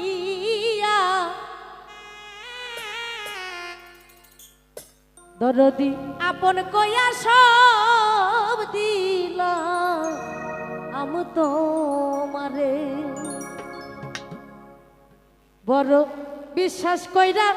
দিয়া দরদি আপন কইয়া সব দিলা আমি তোমারে বড় বিশ্বাস কইরা